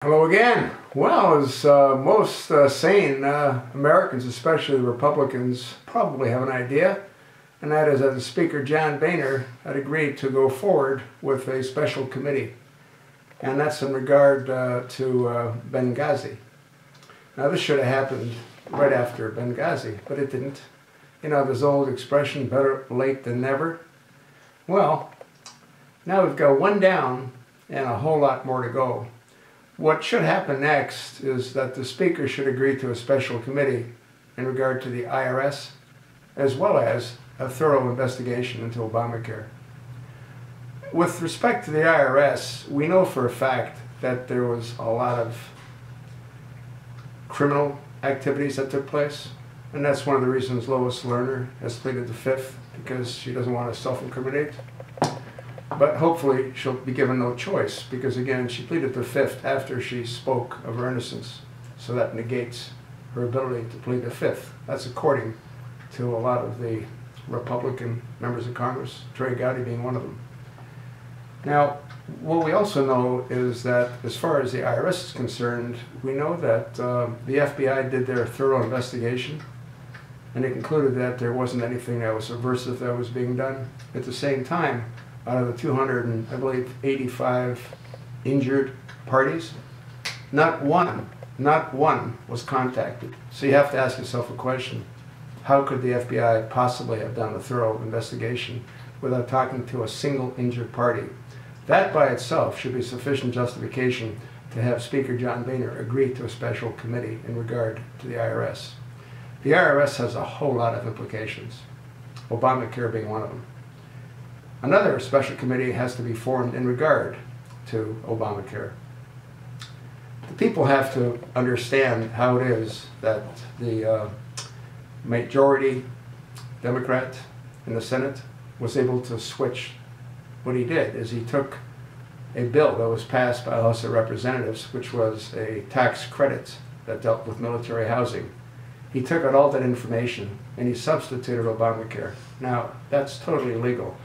Hello again. Well, as most sane Americans, especially Republicans, probably have an idea, and that is that the Speaker, John Boehner, had agreed to go forward with a special committee, and that's in regard to Benghazi. Now, this should have happened right after Benghazi, but it didn't. You know, this old expression, better late than never. Well, now we've got one down and a whole lot more to go. What should happen next is that the Speaker should agree to a special committee in regard to the IRS, as well as a thorough investigation into Obamacare. With respect to the IRS, we know for a fact that there was a lot of criminal activities that took place, and that's one of the reasons Lois Lerner has pleaded the fifth, because she doesn't want to self-incriminate. But hopefully she'll be given no choice, because again, she pleaded the fifth after she spoke of her innocence. So that negates her ability to plead the fifth. That's according to a lot of the Republican members of Congress, Trey Gowdy being one of them. Now, what we also know is that as far as the IRS is concerned, we know that the FBI did their thorough investigation, and they concluded that there wasn't anything that was subversive that was being done. At the same time, out of the 285 injured parties, not one was contacted. So you have to ask yourself a question. How could the FBI possibly have done a thorough investigation without talking to a single injured party? That by itself should be sufficient justification to have Speaker John Boehner agree to a special committee in regard to the IRS. The IRS has a whole lot of implications, Obamacare being one of them. Another special committee has to be formed in regard to Obamacare. The people have to understand how it is that the majority Democrat in the Senate was able to switch. What he did is he took a bill that was passed by the House of Representatives, which was a tax credit that dealt with military housing. He took out all that information and he substituted Obamacare. Now, that's totally illegal.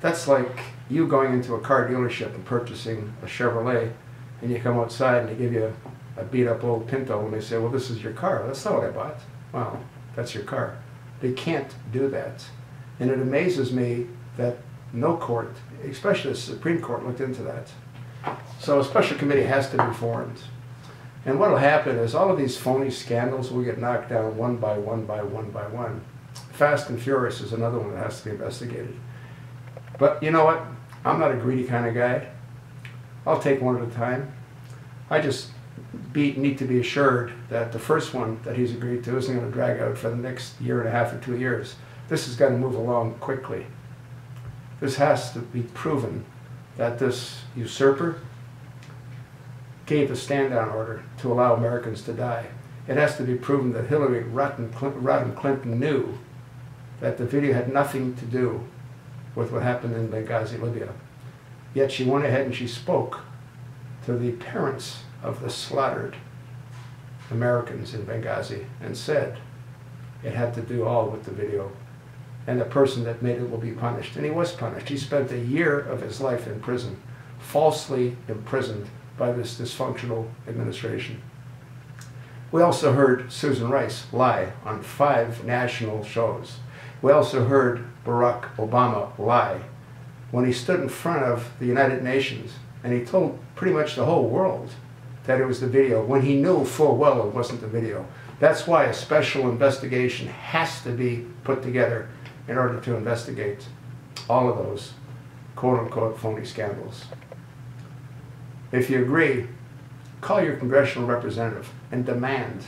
That's like you going into a car dealership and purchasing a Chevrolet, and you come outside and they give you a beat-up old Pinto, and they say, well, this is your car. That's not what I bought. Well, that's your car. They can't do that. And it amazes me that no court, especially the Supreme Court, looked into that. So a special committee has to be formed. And what will happen is all of these phony scandals will get knocked down one by one by one by one. Fast and Furious is another one that has to be investigated. But you know what? I'm not a greedy kind of guy. I'll take one at a time. I just need to be assured that the first one that he's agreed to isn't going to drag out for the next year and a half or 2 years. This has got to move along quickly. This has to be proven that this usurper gave a stand-down order to allow Americans to die. It has to be proven that Hillary Rodham Clinton knew that the video had nothing to do with what happened in Benghazi, Libya. Yet she went ahead and she spoke to the parents of the slaughtered Americans in Benghazi and said it had to do all with the video. And the person that made it will be punished. And he was punished. He spent a year of his life in prison, falsely imprisoned by this dysfunctional administration. We also heard Susan Rice lie on 5 national shows. We also heard Barack Obama lie when he stood in front of the United Nations and he told pretty much the whole world that it was the video when he knew full well it wasn't the video. That's why a special investigation has to be put together in order to investigate all of those quote-unquote phony scandals. If you agree, call your congressional representative and demand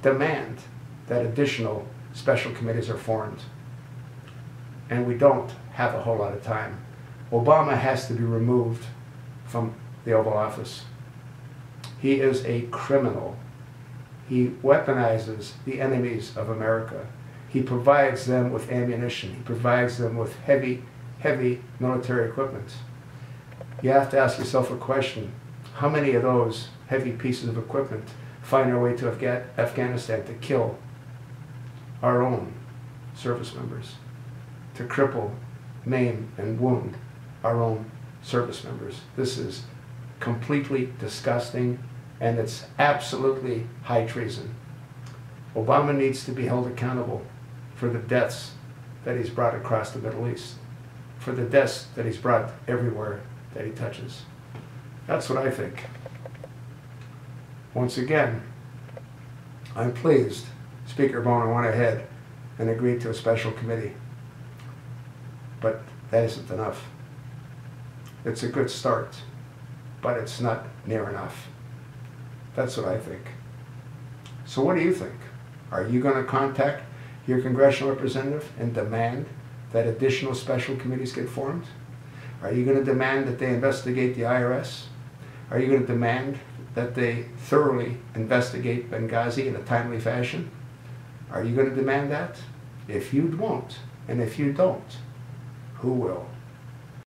that additional special committees are formed. And we don't have a whole lot of time. Obama has to be removed from the Oval Office. He is a criminal. He weaponizes the enemies of America. He provides them with ammunition. He provides them with heavy military equipment. You have to ask yourself a question. How many of those heavy pieces of equipment find their way to Afghanistan to kill our own service members, to cripple, maim, and wound our own service members? This is completely disgusting, and it's absolutely high treason. Obama needs to be held accountable for the deaths that he's brought across the Middle East, for the deaths that he's brought everywhere that he touches. That's what I think. Once again, I'm pleased Speaker Boehner went ahead and agreed to a special committee. But that isn't enough. It's a good start, but it's not near enough. That's what I think. So what do you think? Are you going to contact your congressional representative and demand that additional special committees get formed? Are you going to demand that they investigate the IRS? Are you going to demand that they thoroughly investigate Benghazi in a timely fashion? Are you going to demand that? If you won't, and if you don't, who will?